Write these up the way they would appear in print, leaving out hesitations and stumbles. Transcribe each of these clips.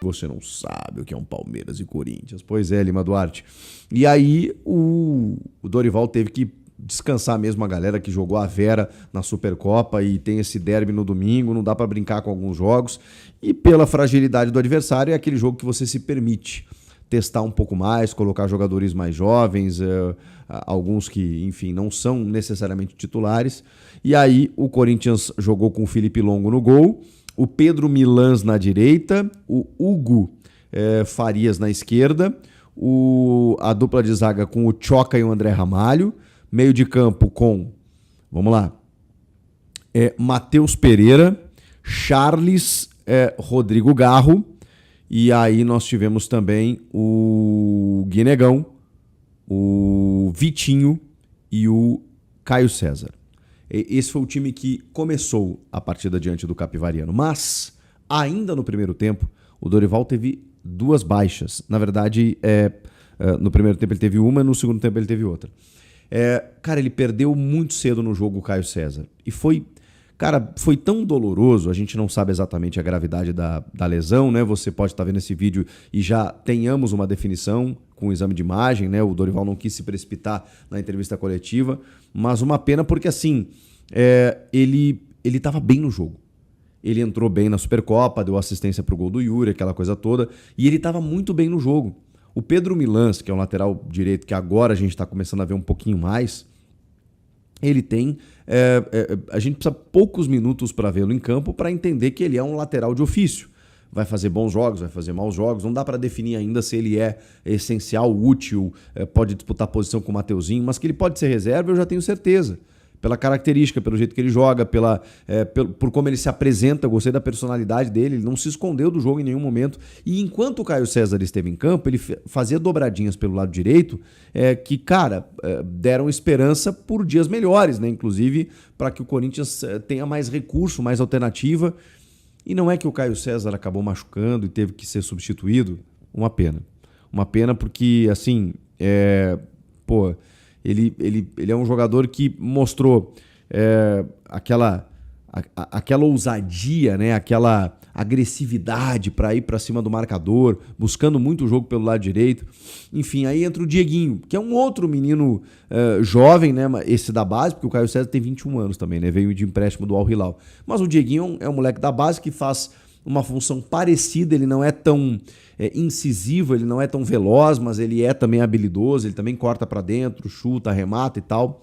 Você não sabe o que é um Palmeiras e Corinthians. Pois é, Lima Duarte. E aí o Dorival teve que descansar mesmo a galera que jogou a Vera na Supercopa e tem esse derby no domingo, não dá para brincar com alguns jogos. E pela fragilidade do adversário, é aquele jogo que você se permite testar um pouco mais, colocar jogadores mais jovens, alguns que, enfim, não são necessariamente titulares. E aí o Corinthians jogou com o Felipe Longo no gol, o Pedro Milans na direita, o Hugo Farias na esquerda, a dupla de zaga com o Choca e o André Ramalho, meio de campo com, vamos lá, Matheus Pereira, Charles, Rodrigo Garro, e aí nós tivemos também o Guinegão, o Vitinho e o Caio César. Esse foi o time que começou a partida diante do Capivariano. Mas, ainda no primeiro tempo, o Dorival teve duas baixas. Na verdade, no primeiro tempo ele teve uma, no segundo tempo ele teve outra. Cara, ele perdeu muito cedo no jogo o Caio César. E foi tão doloroso, a gente não sabe exatamente a gravidade da lesão, né? Você pode estar vendo esse vídeo e já tenhamos uma definição com o exame de imagem, né? O Dorival não quis se precipitar na entrevista coletiva, mas uma pena porque, assim, ele estava bem no jogo. Ele entrou bem na Supercopa, deu assistência para o gol do Yuri, aquela coisa toda, e ele estava muito bem no jogo. O Pedro Milans, que é um lateral direito que agora a gente está começando a ver um pouquinho mais, ele tem... a gente precisa poucos minutos para vê-lo em campo para entender que ele é um lateral de ofício. Vai fazer bons jogos, vai fazer maus jogos. Não dá para definir ainda se ele é essencial, útil, pode disputar posição com o Mateuzinho, mas que ele pode ser reserva, eu já tenho certeza. Pela característica, pelo jeito que ele joga, por como ele se apresenta, eu gostei da personalidade dele, ele não se escondeu do jogo em nenhum momento. E enquanto o Caio César esteve em campo, ele fazia dobradinhas pelo lado direito que, cara, deram esperança por dias melhores, né? Inclusive para que o Corinthians tenha mais recurso, mais alternativa. E não é que o Caio César acabou machucando e teve que ser substituído? Uma pena. Uma pena porque, assim, ele é um jogador que mostrou aquela ousadia, né? Aquela agressividade para ir para cima do marcador, buscando muito o jogo pelo lado direito. Enfim, aí entra o Dieguinho, que é um outro menino jovem, né? Esse da base, porque o Caio César tem 21 anos também, né? Veio de empréstimo do Al Hilal. Mas o Dieguinho é um moleque da base que faz uma função parecida, ele não é tão incisivo, ele não é tão veloz, mas ele é também habilidoso, ele também corta para dentro, chuta, arremata e tal.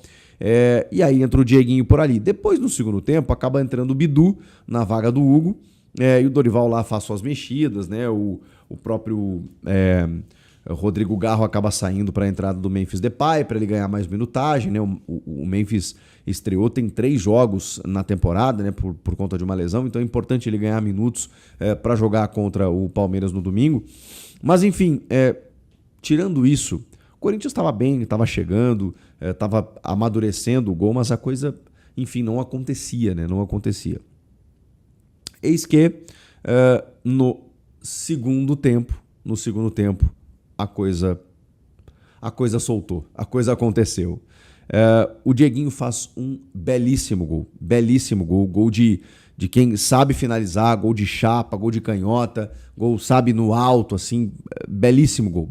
E aí entra o Dieguinho por ali. Depois, no segundo tempo, acaba entrando o Bidu na vaga do Hugo, e o Dorival lá faz suas mexidas, né? O próprio Rodrigo Garro acaba saindo para a entrada do Memphis Depay, para ele ganhar mais minutagem, né? O Memphis estreou, tem 3 jogos na temporada, né? Por conta de uma lesão, então é importante ele ganhar minutos para jogar contra o Palmeiras no domingo. Mas enfim, tirando isso, o Corinthians estava bem, estava chegando, estava amadurecendo o gol, mas a coisa, enfim, não acontecia, né? Não acontecia. Eis que no segundo tempo, a coisa soltou, a coisa aconteceu. O Dieguinho faz um belíssimo gol, gol de quem sabe finalizar, gol de chapa, gol de canhota, gol, sabe, no alto, assim, belíssimo gol.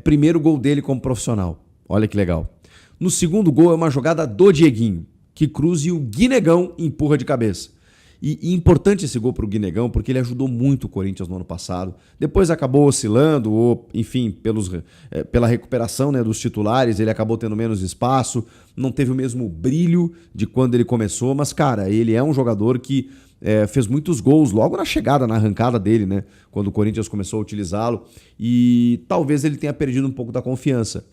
Primeiro gol dele como profissional, olha que legal. No segundo gol é uma jogada do Dieguinho, que cruza e o Guinegão empurra de cabeça. E importante esse gol para o Guinegão, porque ele ajudou muito o Corinthians no ano passado. Depois acabou oscilando, ou, enfim, pela recuperação, né, dos titulares, ele acabou tendo menos espaço, não teve o mesmo brilho de quando ele começou, mas, cara, ele é um jogador que fez muitos gols logo na chegada, na arrancada dele, né, quando o Corinthians começou a utilizá-lo, e talvez ele tenha perdido um pouco da confiança.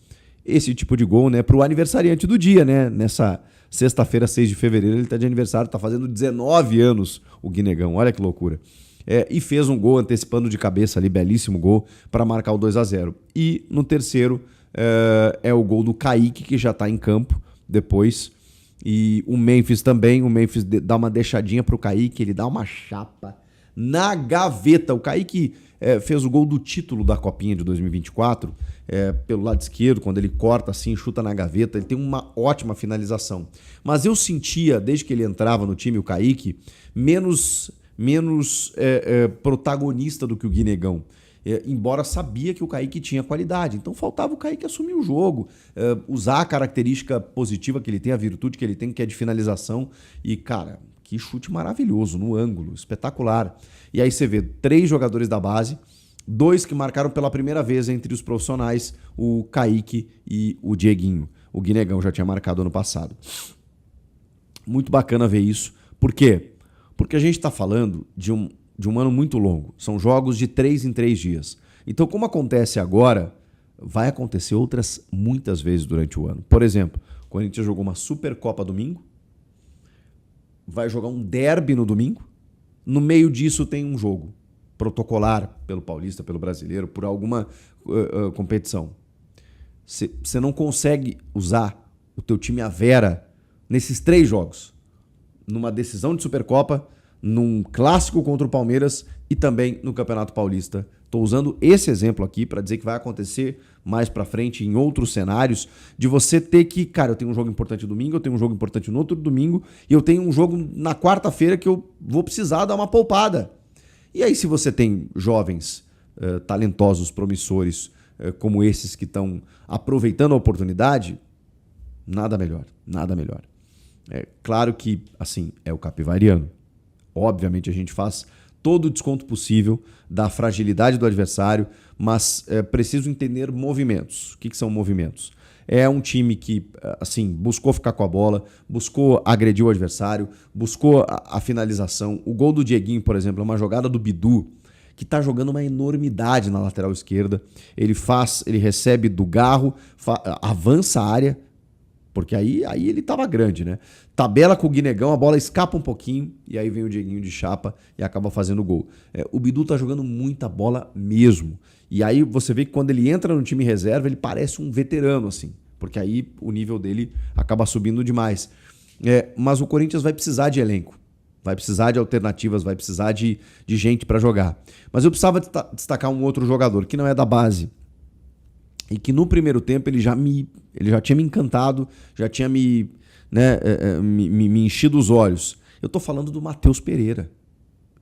Esse tipo de gol, né, para o aniversariante do dia, né, nessa sexta-feira, 6 de fevereiro, ele está de aniversário, está fazendo 19 anos o Guinegão, olha que loucura. E fez um gol antecipando de cabeça ali, belíssimo gol, para marcar o 2-0. E no terceiro é o gol do Kaique, que já está em campo depois. E o Memphis também, o Memphis dá uma deixadinha para o Kaique, ele dá uma chapa na gaveta. O Kaique fez o gol do título da Copinha de 2024, pelo lado esquerdo, quando ele corta assim, chuta na gaveta, ele tem uma ótima finalização. Mas eu sentia, desde que ele entrava no time, o Kaique, menos menos protagonista do que o Guinegão. Embora sabia que o Kaique tinha qualidade. Então faltava o Kaique assumir o jogo, usar a característica positiva que ele tem, a virtude que ele tem, que é de finalização. E, cara, que chute maravilhoso no ângulo, espetacular. E aí você vê 3 jogadores da base, 2 que marcaram pela primeira vez entre os profissionais, o Kaique e o Dieguinho. O Guinegão já tinha marcado ano passado. Muito bacana ver isso. Por quê? Porque a gente está falando de um ano muito longo. São jogos de 3 em 3 dias. Então, como acontece agora, vai acontecer outras muitas vezes durante o ano. Por exemplo, o Corinthians jogou uma Supercopa domingo, vai jogar um derby no domingo, no meio disso tem um jogo protocolar pelo Paulista, pelo Brasileiro, por alguma competição. Você não consegue usar o teu time à vera nesses 3 jogos. Numa decisão de Supercopa, num clássico contra o Palmeiras e também no Campeonato Paulista. Estou usando esse exemplo aqui para dizer que vai acontecer mais para frente em outros cenários, de você ter que, cara, eu tenho um jogo importante domingo, eu tenho um jogo importante no outro domingo e eu tenho um jogo na quarta-feira que eu vou precisar dar uma poupada. E aí, se você tem jovens talentosos, promissores, como esses que estão aproveitando a oportunidade, nada melhor, nada melhor. É claro que, assim, é o Capivariano. Obviamente a gente faz todo o desconto possível da fragilidade do adversário, mas é preciso entender movimentos. O que são movimentos? É um time que, assim, buscou ficar com a bola, buscou agredir o adversário, buscou a finalização. O gol do Dieguinho, por exemplo, é uma jogada do Bidu, que está jogando uma enormidade na lateral esquerda. Ele recebe do Garro, avança a área, porque aí ele estava grande, né? Tabela com o Guinegão, a bola escapa um pouquinho e aí vem o Dieguinho de chapa e acaba fazendo o gol. O Bidu tá jogando muita bola mesmo. E aí você vê que quando ele entra no time reserva, ele parece um veterano, assim, porque aí o nível dele acaba subindo demais. Mas o Corinthians vai precisar de elenco, vai precisar de alternativas, vai precisar de gente para jogar. Mas eu precisava destacar um outro jogador que não é da base, e que no primeiro tempo ele já tinha me encantado, já tinha me enchido os olhos. Eu tô falando do Matheus Pereira.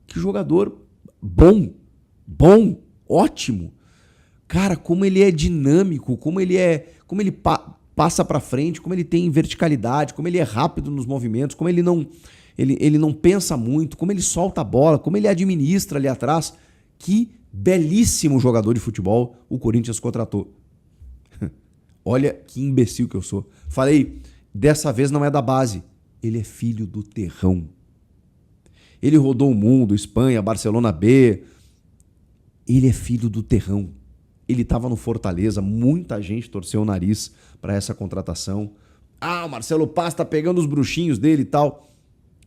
Que jogador bom, ótimo. Cara, como ele é dinâmico, como ele passa para frente, como ele tem verticalidade, como ele é rápido nos movimentos, como ele não pensa muito, como ele solta a bola, como ele administra ali atrás. Que belíssimo jogador de futebol o Corinthians contratou. Olha que imbecil que eu sou. Falei, dessa vez não é da base. Ele é filho do terrão. Ele rodou o mundo, Espanha, Barcelona B. Ele é filho do terrão. Ele estava no Fortaleza, muita gente torceu o nariz para essa contratação. O Marcelo Paz tá pegando os bruxinhos dele e tal.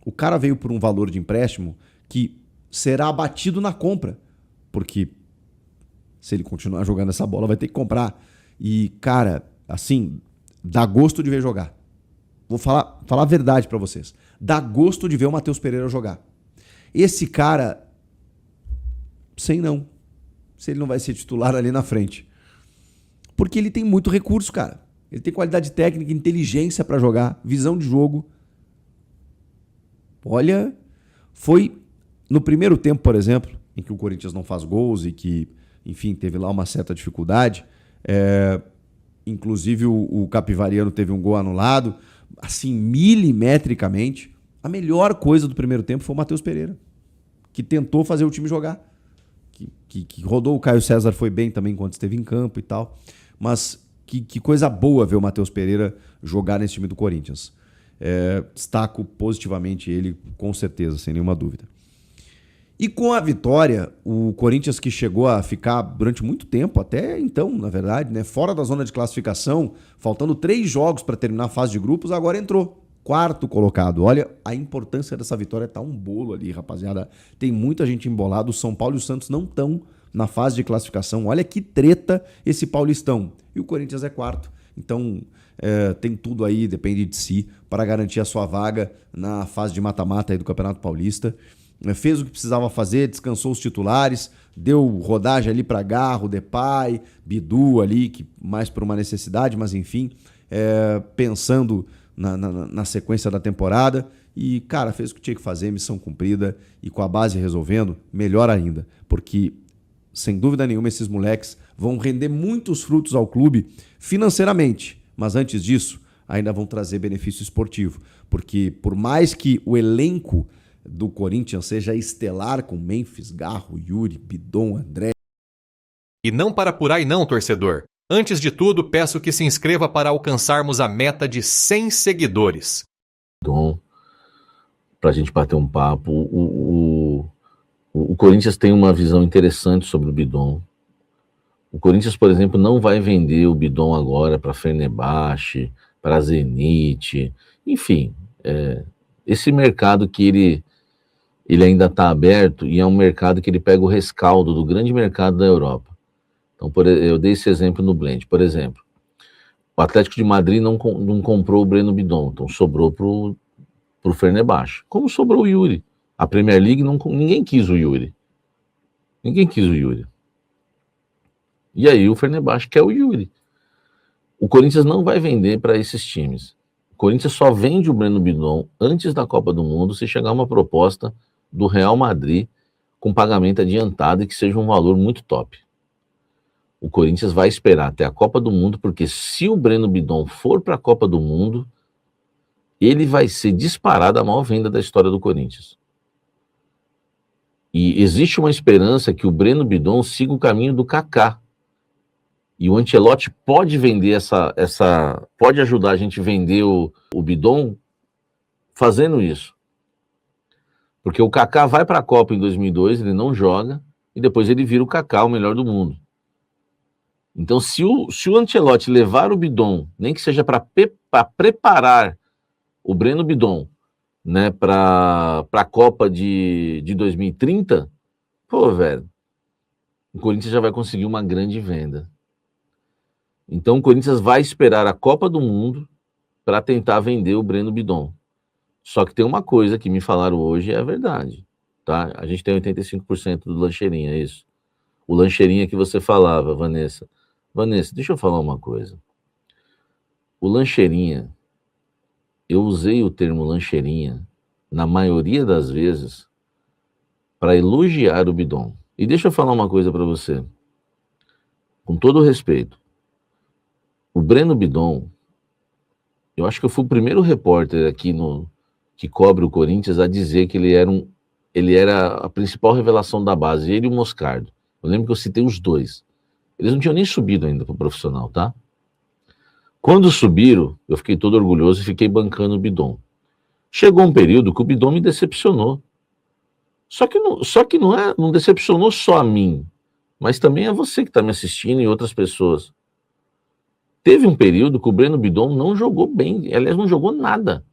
O cara veio por um valor de empréstimo que será abatido na compra. Porque se ele continuar jogando essa bola, vai ter que comprar. E, cara, assim, dá gosto de ver jogar. Vou falar a verdade pra vocês. Dá gosto de ver o Matheus Pereira jogar. Esse cara, sei não, se ele não vai ser titular ali na frente. Porque ele tem muito recurso, cara. Ele tem qualidade técnica, inteligência pra jogar, visão de jogo. Olha, foi no primeiro tempo, por exemplo, em que o Corinthians não faz gols e que, enfim, teve lá uma certa dificuldade. Inclusive o Capivariano teve um gol anulado, assim, milimetricamente. A melhor coisa do primeiro tempo foi o Matheus Pereira, que tentou fazer o time jogar, que rodou. O Caio César foi bem também quando esteve em campo e tal, mas que coisa boa ver o Matheus Pereira jogar nesse time do Corinthians. Destaco positivamente ele, com certeza, sem nenhuma dúvida. E com a vitória, o Corinthians, que chegou a ficar durante muito tempo, até então, na verdade, né, fora da zona de classificação, faltando 3 jogos para terminar a fase de grupos, agora entrou. 4º colocado. Olha, a importância dessa vitória tá um bolo ali, rapaziada. Tem muita gente embolada. O São Paulo e o Santos não estão na fase de classificação. Olha que treta esse Paulistão. E o Corinthians é 4º. Então, tem tudo aí, depende de si, para garantir a sua vaga na fase de mata-mata aí do Campeonato Paulista. Fez o que precisava fazer, descansou os titulares, deu rodagem ali para Garro, Depay, Bidu ali, que mais por uma necessidade, mas enfim, pensando na sequência da temporada. E, cara, fez o que tinha que fazer, missão cumprida, e com a base resolvendo, melhor ainda, porque, sem dúvida nenhuma, esses moleques vão render muitos frutos ao clube financeiramente, mas antes disso, ainda vão trazer benefício esportivo, porque por mais que o elenco do Corinthians seja estelar com Memphis, Garro, Yuri, Bidon, André... E não para por aí não, torcedor. Antes de tudo, peço que se inscreva para alcançarmos a meta de 100 seguidores. Bidon, para a gente bater um papo, o Corinthians tem uma visão interessante sobre o Bidon. O Corinthians, por exemplo, não vai vender o Bidon agora para Fenerbahçe, para Zenit, enfim, esse mercado que ele ainda está aberto e é um mercado que ele pega o rescaldo do grande mercado da Europa. Então, eu dei esse exemplo no Blend. Por exemplo, o Atlético de Madrid não comprou o Breno Bidon, então sobrou para o Fenerbahçe. Como sobrou o Yuri? A Premier League, ninguém quis o Yuri. Ninguém quis o Yuri. E aí o Fenerbahçe quer o Yuri. O Corinthians não vai vender para esses times. O Corinthians só vende o Breno Bidon antes da Copa do Mundo se chegar uma proposta do Real Madrid com pagamento adiantado e que seja um valor muito top. O Corinthians vai esperar até a Copa do Mundo, porque se o Breno Bidon for para a Copa do Mundo, ele vai ser disparado a maior venda da história do Corinthians. E existe uma esperança que o Breno Bidon siga o caminho do Kaká. E o Ancelotti pode vender pode ajudar a gente a vender o Bidon fazendo isso. Porque o Kaká vai para a Copa em 2002, ele não joga, e depois ele vira o Kaká, o melhor do mundo. Então, se o Ancelotti levar o Bidon, nem que seja para preparar o Breno Bidon, né, para a Copa de 2030, pô, velho, o Corinthians já vai conseguir uma grande venda. Então, o Corinthians vai esperar a Copa do Mundo para tentar vender o Breno Bidon. Só que tem uma coisa que me falaram hoje, é a verdade, tá? A gente tem 85% do Lancheirinha, é isso. O Lancheirinha que você falava, Vanessa. Vanessa, deixa eu falar uma coisa. O Lancheirinha, eu usei o termo Lancheirinha, na maioria das vezes, para elogiar o Bidon. E deixa eu falar uma coisa para você. Com todo o respeito. O Breno Bidon, eu acho que eu fui o primeiro repórter aqui que cobre o Corinthians a dizer que ele era a principal revelação da base, ele e o Moscardo. Eu lembro que eu citei os dois. Eles não tinham nem subido ainda para o profissional, tá? Quando subiram, eu fiquei todo orgulhoso e fiquei bancando o Bidon. Chegou um período que o Bidon me decepcionou. Só que não decepcionou só a mim, mas também a você que está me assistindo e outras pessoas. Teve um período que o Breno Bidon não jogou bem, aliás, não jogou nada.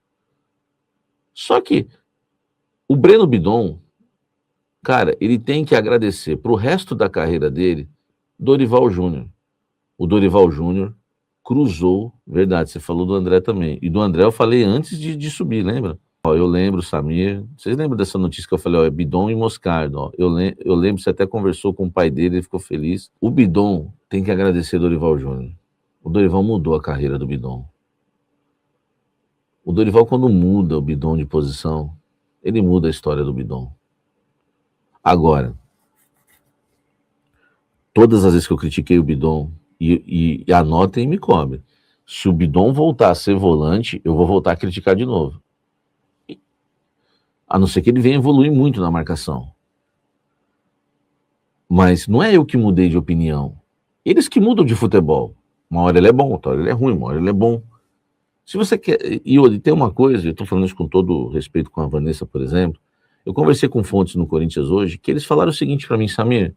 Só que o Breno Bidon, cara, ele tem que agradecer para o resto da carreira dele, Dorival Júnior. O Dorival Júnior cruzou, verdade, você falou do André também. E do André eu falei antes de subir, lembra? Ó, eu lembro, Samir, vocês lembram dessa notícia que eu falei, ó, é Bidon e Moscardo, ó. Eu lembro, você até conversou com o pai dele, ele ficou feliz. O Bidon tem que agradecer Dorival Júnior. O Dorival mudou a carreira do Bidon. O Dorival, quando muda o Bidon de posição, ele muda a história do Bidon. Agora, todas as vezes que eu critiquei o Bidon, e anotem e me cobrem, se o Bidon voltar a ser volante, eu vou voltar a criticar de novo. A não ser que ele venha evoluir muito na marcação. Mas não é eu que mudei de opinião. Eles que mudam de futebol. Uma hora ele é bom, outra hora ele é ruim, uma hora ele é bom. Se você quer... E tem uma coisa, eu estou falando isso com todo respeito com a Vanessa, por exemplo, eu conversei com fontes no Corinthians hoje, que eles falaram o seguinte para mim, Samir,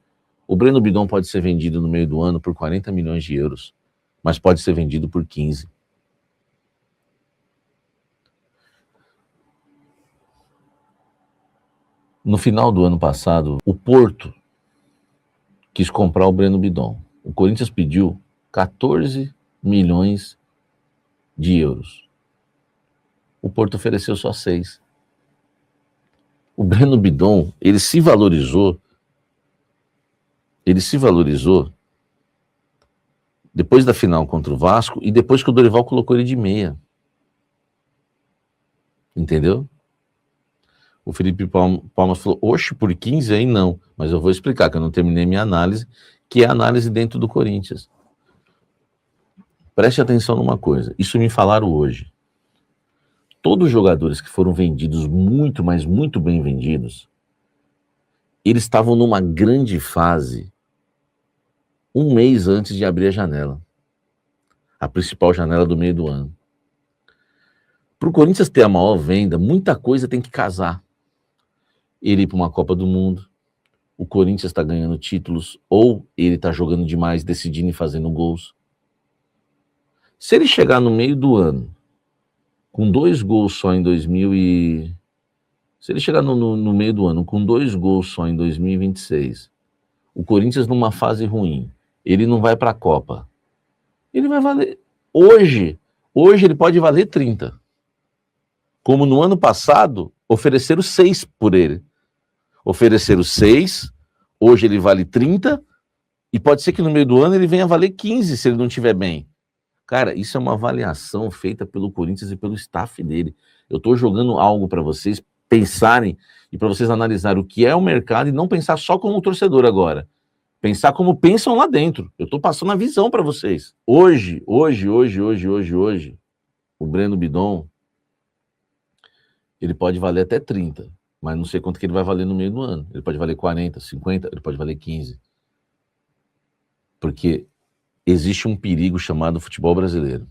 o Breno Bidon pode ser vendido no meio do ano por 40 milhões de euros, mas pode ser vendido por 15. No final do ano passado, o Porto quis comprar o Breno Bidon. O Corinthians pediu 14 milhões de euros. O Porto ofereceu só 6. O Breno Bidon, ele se valorizou depois da final contra o Vasco e depois que o Dorival colocou ele de meia. Entendeu? O Felipe Palmas falou, oxe, por 15 aí não. Mas eu vou explicar, que eu não terminei minha análise, que é a análise dentro do Corinthians. Preste atenção numa coisa, isso me falaram hoje. Todos os jogadores que foram vendidos muito, mas muito bem vendidos, eles estavam numa grande fase um mês antes de abrir a janela. A principal janela do meio do ano. Para o Corinthians ter a maior venda, muita coisa tem que casar. Ele ir para uma Copa do Mundo, o Corinthians está ganhando títulos, ou ele está jogando demais, decidindo e fazendo gols. Se ele chegar no meio do ano, com 2 gols só em 2000 e... Se ele chegar no meio do ano com 2 gols só em 2026, o Corinthians numa fase ruim, ele não vai para a Copa. Ele vai valer... Hoje ele pode valer 30. Como no ano passado, ofereceram 6 por ele. Ofereceram 6, hoje ele vale 30, e pode ser que no meio do ano ele venha valer 15 se ele não estiver bem. Cara, isso é uma avaliação feita pelo Corinthians e pelo staff dele. Eu estou jogando algo para vocês pensarem e para vocês analisarem o que é o mercado e não pensar só como torcedor agora. Pensar como pensam lá dentro. Eu estou passando a visão para vocês. Hoje, o Breno Bidon, ele pode valer até 30, mas não sei quanto que ele vai valer no meio do ano. Ele pode valer 40, 50, ele pode valer 15. Porque existe um perigo chamado futebol brasileiro.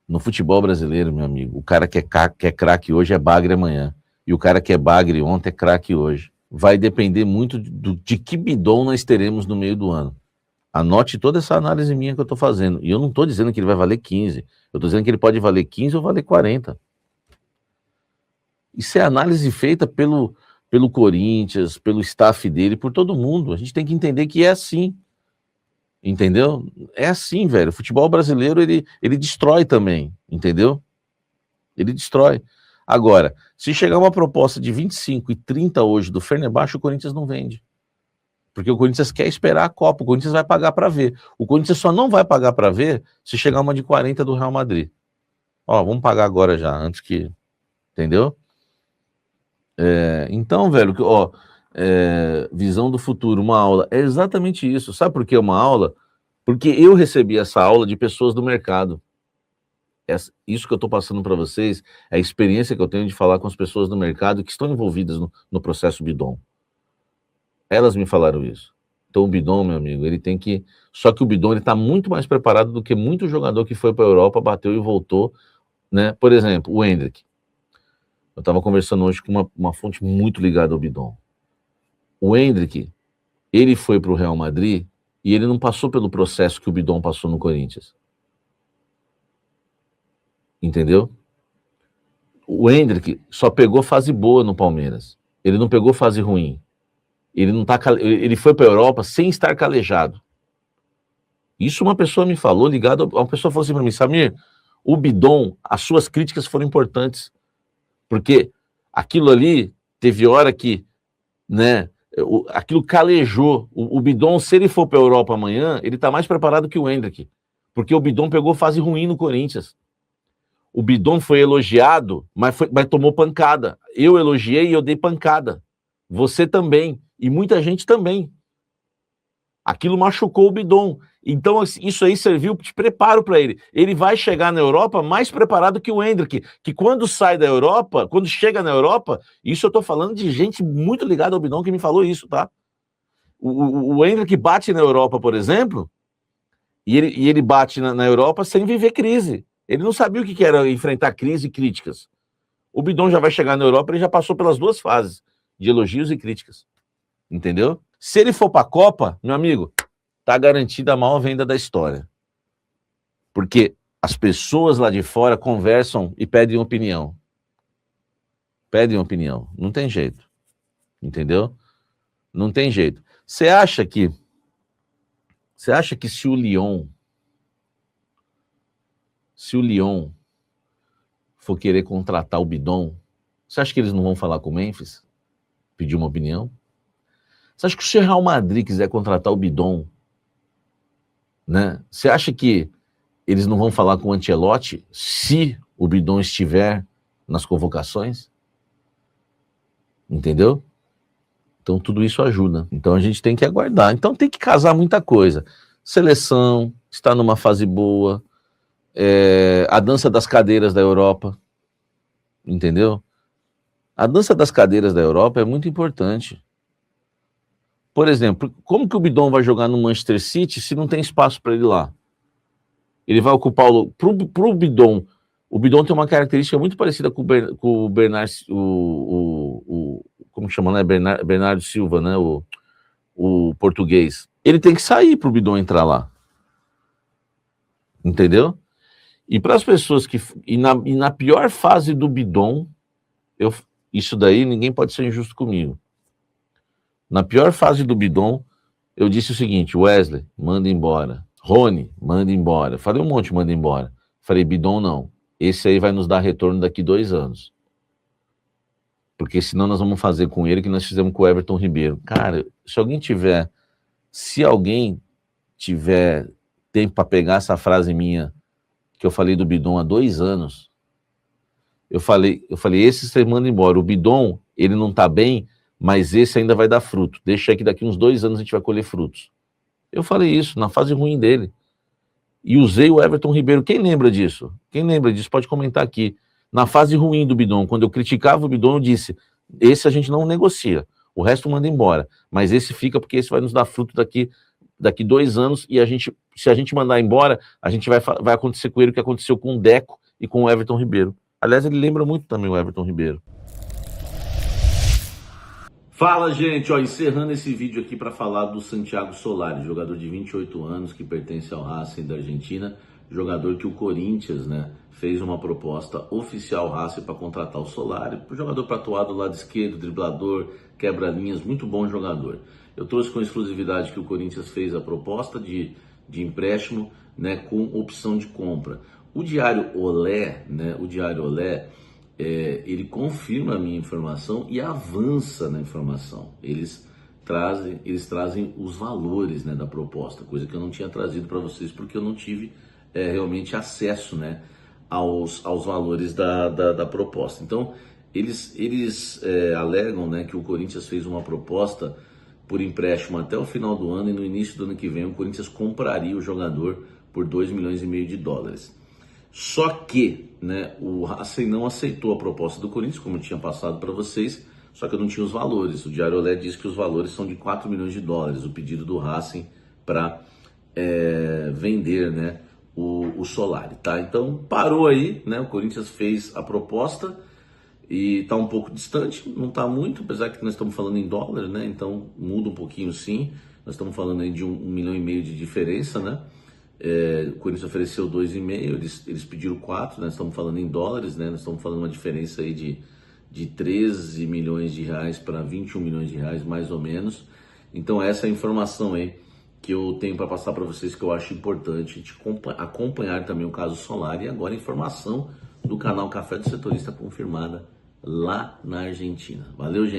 No futebol brasileiro, meu amigo, o cara que é craque hoje é bagre amanhã. E o cara que é bagre ontem é craque hoje. Vai depender muito de que bidon nós teremos no meio do ano. Anote toda essa análise minha que eu estou fazendo. E eu não estou dizendo que ele vai valer 15. Eu estou dizendo que ele pode valer 15 ou valer 40. Isso é análise feita pelo Corinthians, pelo staff dele, por todo mundo. A gente tem que entender que é assim. Entendeu? É assim, velho. O futebol brasileiro, ele destrói também. Entendeu? Ele destrói. Agora, se chegar uma proposta de 25 e 30 hoje do Fenerbahçe, o Corinthians não vende. Porque o Corinthians quer esperar a Copa. O Corinthians vai pagar para ver. O Corinthians só não vai pagar para ver se chegar uma de 40 do Real Madrid. Ó, vamos pagar agora já, antes que... Entendeu? Então, velho, ó, visão do futuro, uma aula, é exatamente isso. Sabe por que uma aula? Porque eu recebi essa aula de pessoas do mercado. Isso que eu estou passando para vocês é a experiência que eu tenho de falar com as pessoas do mercado que estão envolvidas no processo Bidon. Elas me falaram isso. Então o Bidon, meu amigo, ele tem que... Só que o Bidon ele está muito mais preparado do que muito jogador que foi para a Europa, bateu e voltou, né? Por exemplo, o Endrick. Eu estava conversando hoje com uma fonte muito ligada ao Bidon. O Endrick, ele foi para o Real Madrid e ele não passou pelo processo que o Bidon passou no Corinthians. Entendeu? O Endrick só pegou fase boa no Palmeiras. Ele não pegou fase ruim. Ele foi para a Europa sem estar calejado. Isso uma pessoa me falou, uma pessoa falou assim para mim, Samir, o Bidon, as suas críticas foram importantes. Porque aquilo ali, teve hora que, né, aquilo calejou. O Bidon, se ele for para a Europa amanhã, ele está mais preparado que o Endrick. Porque o Bidon pegou fase ruim no Corinthians. O Bidon foi elogiado, mas tomou pancada. Eu elogiei e eu dei pancada. Você também. E muita gente também. Aquilo machucou o Bidon. Então, isso aí serviu de preparo para ele. Ele vai chegar na Europa mais preparado que o Endrick, que quando sai da Europa, quando chega na Europa, isso eu tô falando de gente muito ligada ao Bidon que me falou isso, tá? O Endrick bate na Europa, por exemplo, e ele bate na Europa sem viver crise. Ele não sabia o que era enfrentar crise e críticas. O Bidon já vai chegar na Europa, ele já passou pelas 2 fases, de elogios e críticas. Entendeu? Se ele for para a Copa, meu amigo, tá garantida a maior venda da história. Porque as pessoas lá de fora conversam e pedem opinião. Pedem opinião. Não tem jeito. Entendeu? Não tem jeito. Você acha que se o Lyon for querer contratar o Bidon, você acha que eles não vão falar com o Memphis? Pedir uma opinião? Você acha que se o Real Madrid quiser contratar o Bidon, né? Você acha que eles não vão falar com o Ancelotti se o Bidon estiver nas convocações? Entendeu? Então tudo isso ajuda. Então a gente tem que aguardar. Então tem que casar muita coisa. Seleção, está numa fase boa, a dança das cadeiras da Europa, entendeu? A dança das cadeiras da Europa é muito importante. Por exemplo, como que o Bidon vai jogar no Manchester City se não tem espaço para ele lá? Ele vai ocupar o... Pro Bidon, o Bidon tem uma característica muito parecida com o Bernard, como chama, né? Bernardo Silva, né? O português. Ele tem que sair pro Bidon entrar lá. Entendeu? E para as pessoas que... E na pior fase do Bidon, isso daí ninguém pode ser injusto comigo. Na pior fase do Bidon, eu disse o seguinte: Wesley, manda embora. Rony, manda embora. Falei um monte, manda embora. Falei, Bidon não. Esse aí vai nos dar retorno daqui 2 anos. Porque senão nós vamos fazer com ele o que nós fizemos com o Everton Ribeiro. Cara, se alguém tiver tempo para pegar essa frase minha, que eu falei do Bidon há 2 anos, eu falei, esse você manda embora. O Bidon, ele não tá bem, mas esse ainda vai dar fruto. Deixa aí que daqui uns 2 anos a gente vai colher frutos. Eu falei isso na fase ruim dele. E usei o Everton Ribeiro. Quem lembra disso? Quem lembra disso pode comentar aqui. Na fase ruim do Bidon, quando eu criticava o Bidon, eu disse, esse a gente não negocia, o resto manda embora, mas esse fica porque esse vai nos dar fruto daqui 2 anos, e se a gente mandar embora, a gente vai acontecer com ele o que aconteceu com o Deco e com o Everton Ribeiro. Aliás, ele lembra muito também o Everton Ribeiro. Fala, gente, encerrando esse vídeo aqui para falar do Santiago Solari, jogador de 28 anos que pertence ao Racing da Argentina, jogador que o Corinthians, né, fez uma proposta oficial Racing para contratar o Solari, o jogador para atuar do lado esquerdo, driblador, quebra-linhas, muito bom jogador. Eu trouxe com exclusividade que o Corinthians fez a proposta de empréstimo, né, com opção de compra. O Diário Olé, ele confirma a minha informação e avança na informação. Eles trazem os valores, né, da proposta, coisa que eu não tinha trazido para vocês porque eu não tive realmente acesso, né, aos valores da proposta. Então, eles alegam, né, que o Corinthians fez uma proposta por empréstimo até o final do ano, e no início do ano que vem o Corinthians compraria o jogador por 2,5 milhões de dólares. Só que, né, o Racing não aceitou a proposta do Corinthians, como eu tinha passado para vocês, só que eu não tinha os valores. O Diário Olé diz que os valores são de 4 milhões de dólares, o pedido do Racing para vender, né, o Solari, tá? Então parou aí, né? O Corinthians fez a proposta e está um pouco distante, não está muito, apesar que nós estamos falando em dólar, né? Então muda um pouquinho sim. Nós estamos falando aí de 1,5 milhão de diferença, né? O Corinthians ofereceu 2,5, eles pediram 4, nós estamos falando em dólares, né? Nós estamos falando uma diferença aí de 13 milhões de reais para 21 milhões de reais, mais ou menos. Então essa é a informação aí que eu tenho para passar para vocês, que eu acho importante de acompanhar também o caso Solari. E agora a informação do canal Café do Setorista confirmada lá na Argentina. Valeu, gente!